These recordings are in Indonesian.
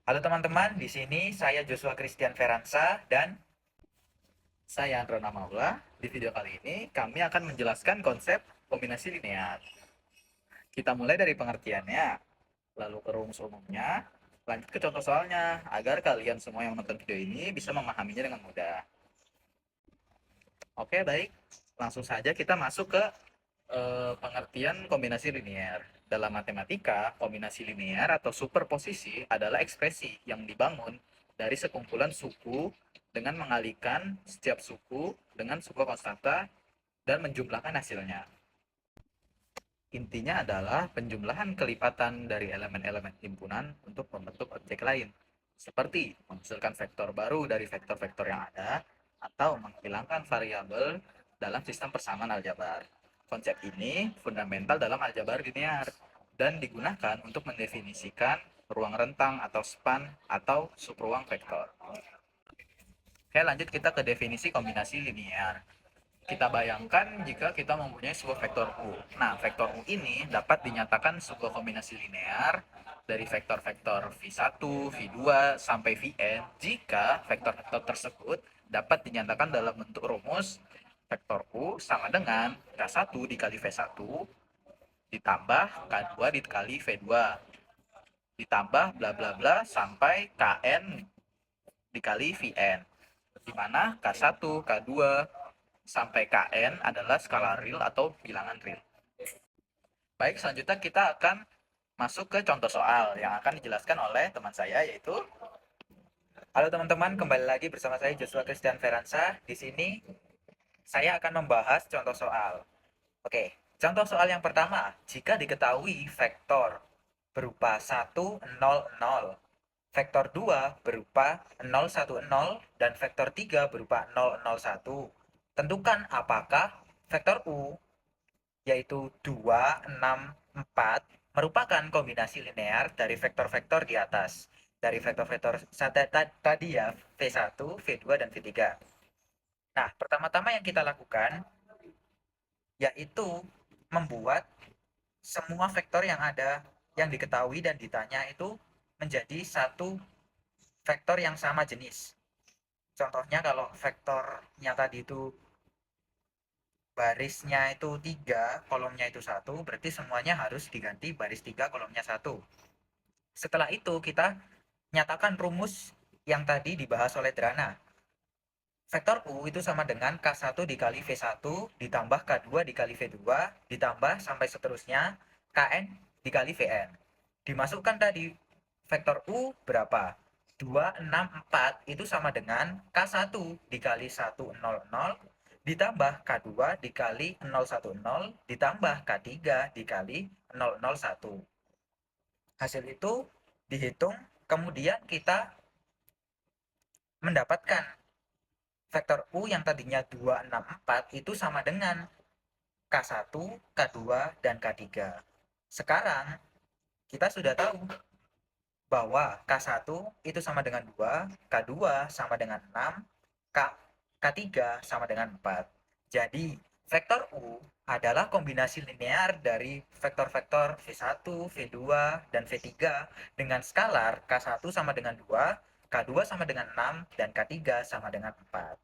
Halo teman-teman, di sini saya Joshua Christian Feransa dan saya Androna Maula. Di video kali ini kami akan menjelaskan konsep kombinasi linear. Kita mulai dari pengertiannya, lalu ke rumus umumnya, lanjut ke contoh soalnya, agar kalian semua yang menonton video ini bisa memahaminya dengan mudah. Oke, baik. Langsung saja kita masuk ke pengertian kombinasi linear. Dalam matematika, kombinasi linear atau superposisi adalah ekspresi yang dibangun dari sekumpulan suku dengan mengalihkan setiap suku dengan suku konstanta dan menjumlahkan hasilnya. Intinya adalah penjumlahan kelipatan dari elemen-elemen himpunan untuk membentuk objek lain, seperti menghasilkan vektor baru dari vektor-vektor yang ada atau menghilangkan variabel dalam sistem persamaan aljabar. Konsep ini fundamental dalam aljabar linear dan digunakan untuk mendefinisikan ruang rentang atau span atau subruang vektor. Oke, lanjut kita ke definisi kombinasi linear. Kita bayangkan jika kita mempunyai sebuah vektor U. Nah, vektor U ini dapat dinyatakan sebuah kombinasi linear dari vektor-vektor V1, V2, sampai Vn jika vektor-vektor tersebut dapat dinyatakan dalam bentuk rumus vektor U sama dengan K1 dikali V1 ditambah K2 dikali V2 ditambah bla bla bla sampai Kn dikali Vn, di mana K1, K2, sampai Kn adalah skala real atau bilangan real. Baik, selanjutnya kita akan masuk ke contoh soal yang akan dijelaskan oleh teman saya, yaitu halo teman-teman, kembali lagi bersama saya Joshua Christian Feransa. Di sini saya akan membahas contoh soal. Oke, contoh soal yang pertama, jika diketahui vektor berupa 1, 0, 0, vektor 2 berupa 0, 1, 0, dan vektor 3 berupa 0, 0, 1. Tentukan apakah vektor U, yaitu 2, 6, 4, merupakan kombinasi linear dari vektor-vektor di atas. Dari vektor-vektor tadi ya, V1, V2, dan V3. Nah, pertama-tama yang kita lakukan, yaitu membuat semua vektor yang ada, yang diketahui dan ditanya itu menjadi satu vektor yang sama jenis. Contohnya kalau vektornya tadi itu barisnya itu 3, kolomnya itu 1, berarti semuanya harus diganti baris 3, kolomnya 1. Setelah itu kita nyatakan rumus yang tadi dibahas oleh Drana. Vektor U itu sama dengan K1 dikali V1 ditambah K2 dikali V2 ditambah sampai seterusnya Kn dikali Vn. Dimasukkan tadi vektor U berapa? 2, 6, 4 itu sama dengan K1 dikali 1, 0, 0 ditambah K2 dikali 0, 1, 0 ditambah K3 dikali 0, 0, 1. Hasil itu dihitung, kemudian kita mendapatkan vektor U yang tadinya 2, 6, 4 itu sama dengan K1, K2, dan K3. Sekarang kita sudah tahu bahwa K1 itu sama dengan 2, K2 sama dengan 6, K3 sama dengan 4. Jadi, vektor U adalah kombinasi linear dari vektor-vektor V1, V2, dan V3 dengan skalar K1 sama dengan 2, K2 sama dengan 6, dan K3 sama dengan 4.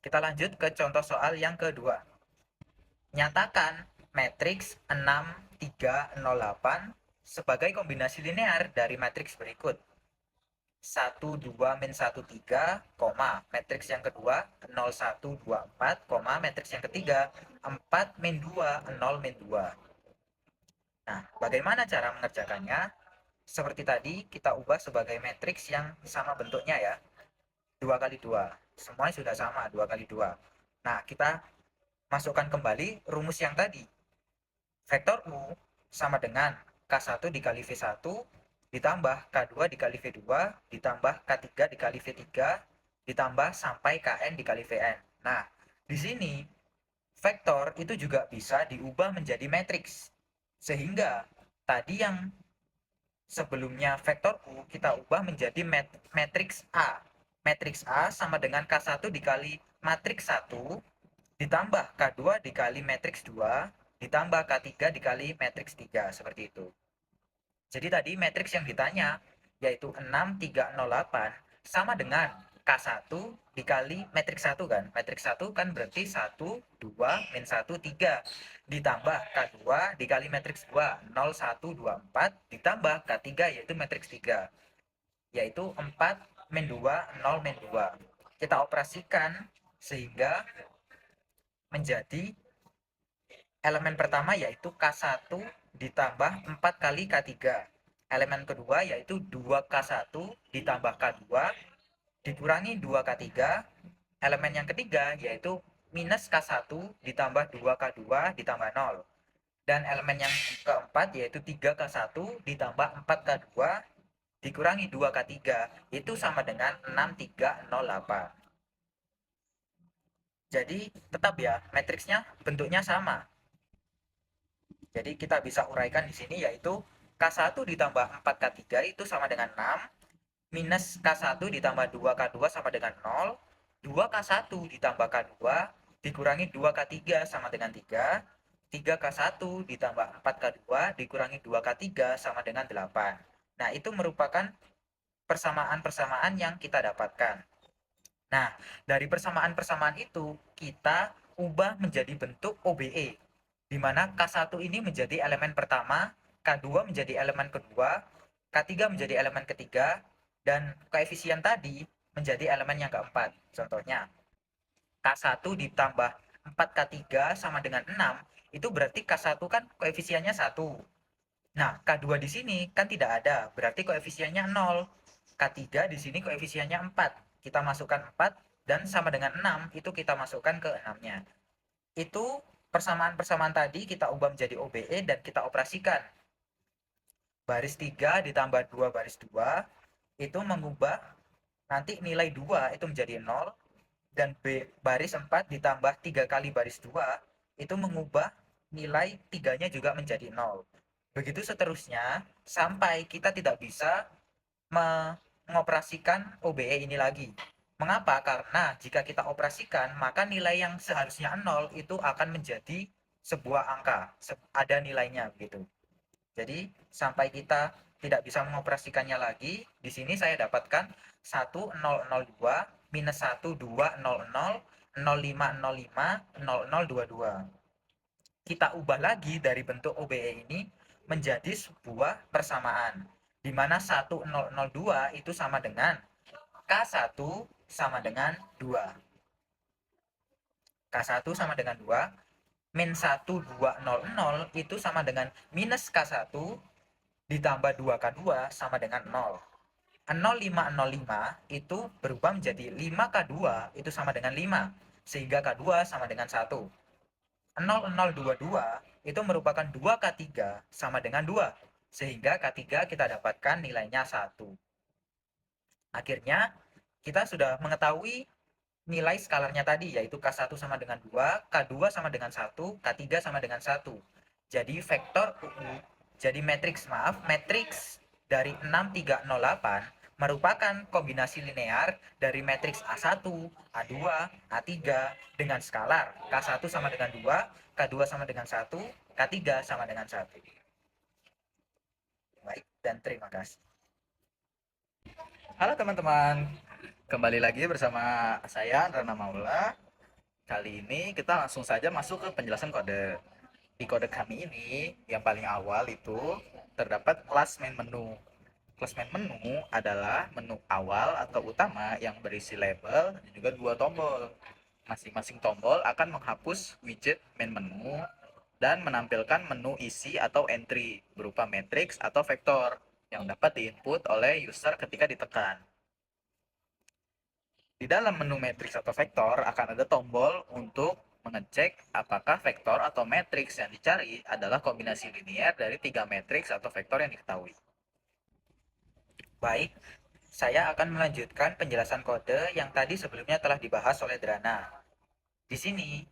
Kita lanjut ke contoh soal yang kedua. Nyatakan matriks 6, 3, 0, 8 sebagai kombinasi linear dari matriks berikut. 1, 2, min 1, 3, matriks yang kedua 0, 1, 2, 4, matriks yang ketiga 4, min 2, 0, min 2. Nah, bagaimana cara mengerjakannya? Seperti tadi, kita ubah sebagai matriks yang sama bentuknya ya. 2 kali 2. Semuanya sudah sama, 2 kali 2. Nah, kita masukkan kembali rumus yang tadi. Vektor U sama dengan K1 dikali V1 ditambah K2 dikali V2 ditambah K3 dikali V3 ditambah sampai Kn dikali Vn. Nah, di sini vektor itu juga bisa diubah menjadi matriks. Sehingga tadi yang sebelumnya vektor U kita ubah menjadi matriks A. Matriks A sama dengan K1 dikali matriks 1 ditambah K2 dikali matriks 2 ditambah K3 dikali matriks 3, seperti itu. Jadi tadi matriks yang ditanya yaitu 6308 sama dengan K1 dikali matriks 1 kan. Matriks 1 kan berarti 1, 2, min 1, 3. Ditambah K2 dikali matriks 2, 0, 1, 2, 4. Ditambah K3 yaitu matriks 3. Yaitu 4, min 2, 0, min 2. Kita operasikan sehingga menjadi elemen pertama yaitu K1 ditambah 4 kali K3. Elemen kedua yaitu 2K1 ditambah K2 dikurangi 2K3. Elemen yang ketiga yaitu minus K1 ditambah 2K2 ditambah 0. Dan elemen yang keempat yaitu 3K1 ditambah 4K2 dikurangi 2K3 itu sama dengan 6308. Jadi tetap ya matriksnya bentuknya sama. Jadi kita bisa uraikan di sini yaitu K1 ditambah 4K3 itu sama dengan 6, minus K1 ditambah 2K2 sama dengan 0, 2K1 ditambah K2 dikurangi 2K3 sama dengan 3, 3K1 ditambah 4K2 dikurangi 2K3 sama dengan 8. Nah, itu merupakan persamaan-persamaan yang kita dapatkan. Nah, dari persamaan-persamaan itu kita ubah menjadi bentuk OBE, di mana K1 ini menjadi elemen pertama, K2 menjadi elemen kedua, K3 menjadi elemen ketiga, dan koefisien tadi menjadi elemen yang keempat. Contohnya, K1 ditambah 4K3 sama dengan 6, itu berarti K1 kan koefisiennya 1. Nah, K2 di sini kan tidak ada, berarti koefisiennya 0. K3 di sini koefisiennya 4. Kita masukkan 4 dan sama dengan 6, itu kita masukkan ke 6-nya. Itu persamaan-persamaan tadi kita ubah menjadi OBE dan kita operasikan. Baris 3 ditambah 2 baris 2 itu mengubah nanti nilai 2 itu menjadi 0 dan baris 4 ditambah 3 kali baris 2 itu mengubah nilai 3-nya juga menjadi 0. Begitu seterusnya sampai kita tidak bisa mengoperasikan OBE ini lagi. Mengapa? Karena jika kita operasikan, maka nilai yang seharusnya 0 itu akan menjadi sebuah angka, ada nilainya begitu. Jadi sampai kita tidak bisa mengoperasikannya lagi, di sini saya dapatkan 1002 minus 1200 0505 0022. Kita ubah lagi dari bentuk OBE ini menjadi sebuah persamaan, di mana 1002 itu sama dengan K1 sama dengan 2. K1 sama dengan 2, min 1200 itu sama dengan minus K1 ditambah 2K2 sama dengan 0. 0505 itu berubah menjadi 5K2 itu sama dengan 5, sehingga K2 sama dengan 1. 0022 itu merupakan 2K3 sama dengan 2, sehingga K3 kita dapatkan nilainya 1. Akhirnya kita sudah mengetahui nilai skalarnya tadi, yaitu K1 sama dengan 2, K2 sama dengan 1, K3 sama dengan 1. Jadi vektor UU, jadi matriks dari 6308 merupakan kombinasi linear dari matriks A1, A2, A3 dengan skalar K1 sama dengan 2, K2 sama dengan 1, K3 sama dengan 1. Baik, dan terima kasih. Halo teman-teman, kembali lagi bersama saya Rana Maula. Kali ini kita langsung saja masuk ke penjelasan kode. Di kode kami ini, yang paling awal itu terdapat kelas main menu. Kelas main menu adalah menu awal atau utama yang berisi label dan juga dua tombol. Masing-masing tombol akan menghapus widget main menu dan menampilkan menu isi atau entry berupa matriks atau vektor yang dapat diinput oleh user ketika ditekan. Di dalam menu matriks atau vektor akan ada tombol untuk mengecek apakah vektor atau matriks yang dicari adalah kombinasi linear dari 3 matriks atau vektor yang diketahui. Baik, saya akan melanjutkan penjelasan kode yang tadi sebelumnya telah dibahas oleh Drana. Di sini,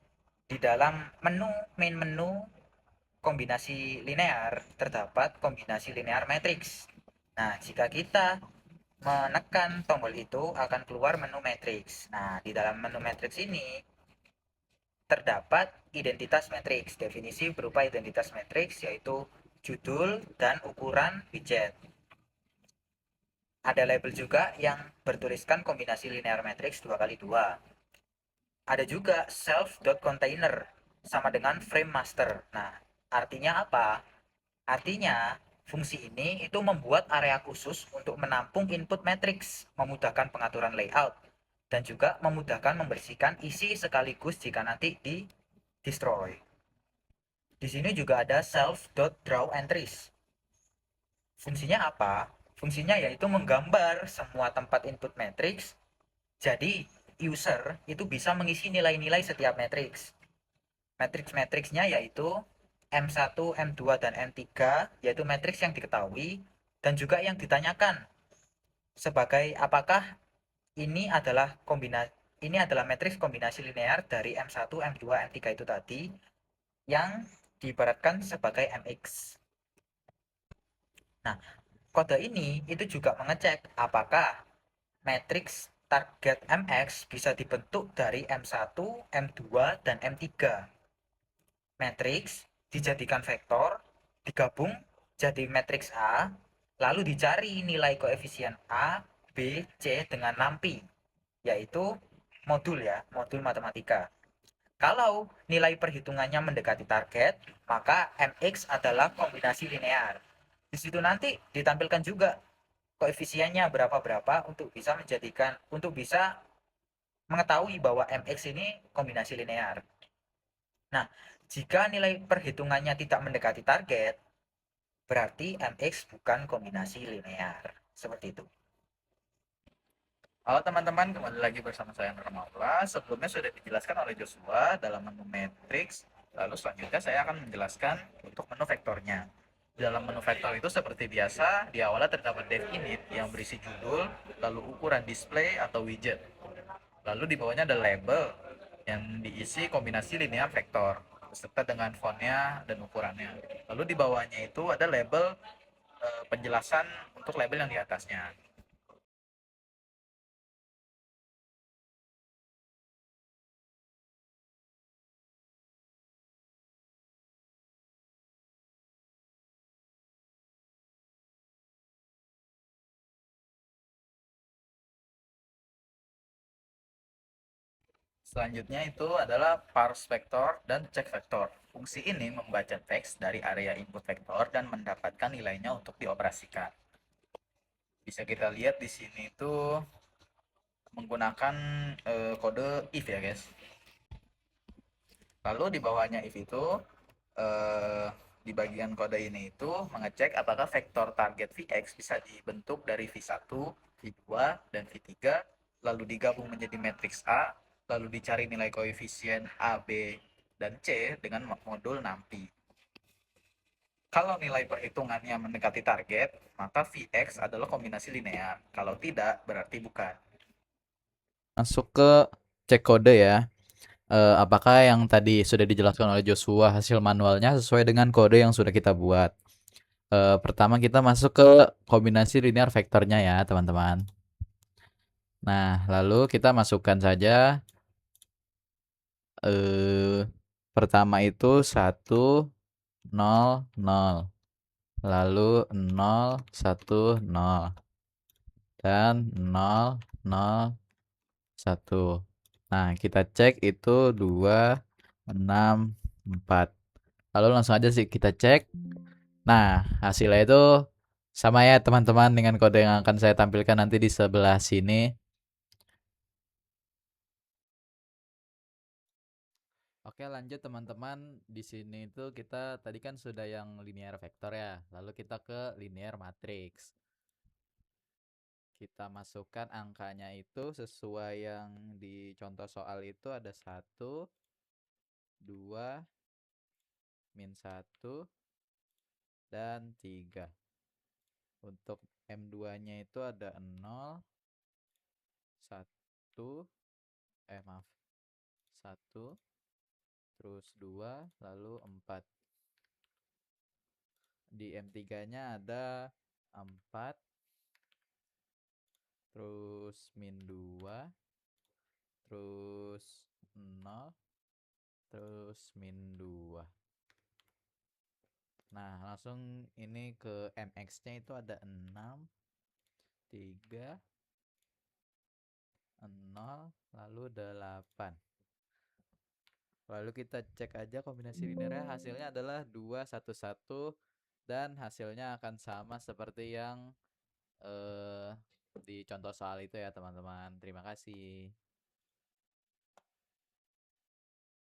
di dalam main menu kombinasi linear terdapat kombinasi linear matriks. Nah, jika kita menekan tombol itu akan keluar menu matriks. Nah, di dalam menu matriks ini terdapat identitas matriks. Definisi berupa identitas matriks yaitu judul, dan ukuran widget. Ada label juga yang bertuliskan kombinasi linear matrix 2x2. Ada juga self.container sama dengan frame master. Nah, artinya apa? Artinya, fungsi ini itu membuat area khusus untuk menampung input matrix, memudahkan pengaturan layout, dan juga memudahkan membersihkan isi sekaligus jika nanti di destroy. Di sini juga ada self.draw entries. Fungsinya apa? Fungsinya yaitu menggambar semua tempat input matrix. Jadi, user itu bisa mengisi nilai-nilai setiap matrix. Matrix-matriksnya yaitu M1, M2, dan M3, yaitu matriks yang diketahui dan juga yang ditanyakan sebagai apakah ini adalah matriks kombinasi linear dari M1, M2, M3 itu tadi yang diibaratkan sebagai MX. Nah, kode ini itu juga mengecek apakah matriks target MX bisa dibentuk dari M1, M2, dan M3. Matriks dijadikan vektor, digabung jadi matriks A, lalu dicari nilai koefisien A, B, C dengan nampi, yaitu modul ya, modul matematika. Kalau nilai perhitungannya mendekati target, maka MX adalah kombinasi linear. Di situ nanti ditampilkan juga koefisiennya berapa-berapa untuk bisa mengetahui bahwa MX ini kombinasi linear. Nah, jika nilai perhitungannya tidak mendekati target, berarti MX bukan kombinasi linear. Seperti itu. Halo teman-teman, kembali lagi bersama saya Nur Maula. Sebelumnya sudah dijelaskan oleh Joshua dalam menu matrix. Lalu selanjutnya saya akan menjelaskan untuk menu vektornya. Dalam menu vektor itu seperti biasa, di awalnya terdapat dev init yang berisi judul, lalu ukuran display atau widget. Lalu di bawahnya ada label yang diisi kombinasi linear vektor beserta dengan fontnya dan ukurannya. Lalu di bawahnya itu ada label penjelasan untuk label yang di atasnya. Selanjutnya itu adalah parse vektor dan check vektor. Fungsi ini membaca teks dari area input vektor dan mendapatkan nilainya untuk dioperasikan. Bisa kita lihat di sini itu menggunakan kode if ya guys. Lalu di bawahnya if itu eh, di bagian kode ini itu mengecek apakah vektor target Vx bisa dibentuk dari V1, V2, dan V3, lalu digabung menjadi matriks A, lalu dicari nilai koefisien A, B, dan C dengan modul nampi. Kalau nilai perhitungannya mendekati target, maka Vx adalah kombinasi linear. Kalau tidak, berarti bukan. Masuk ke cek kode ya. Apakah yang tadi sudah dijelaskan oleh Joshua hasil manualnya sesuai dengan kode yang sudah kita buat. Pertama kita masuk ke kombinasi linear vektornya ya teman-teman. Nah, lalu kita masukkan saja pertama itu 1, 0, 0. Lalu 0, 1, 0. Dan 0, 0, 1. Nah, kita cek itu 2, 6, 4. Lalu langsung aja sih kita cek. Nah, hasilnya itu sama ya teman-teman dengan kode yang akan saya tampilkan nanti di sebelah sini. Oke, lanjut teman-teman. Di sini itu kita tadi kan sudah yang linear vektor ya. Lalu kita ke linear matrix. Kita masukkan angkanya itu sesuai yang di contoh soal itu ada 1, 2, min 1, dan 3. Untuk M2-nya itu ada 0, 1, maaf, 1, terus 2, lalu 4. Di M3-nya ada 4, terus min 2, terus 0, terus min 2. Nah, langsung ini ke MX-nya itu ada 6, 3, 0, lalu 8. Lalu kita cek aja kombinasi linearnya, hasilnya adalah 2, 1, 1, dan hasilnya akan sama seperti yang di contoh soal itu ya teman-teman. Terima kasih.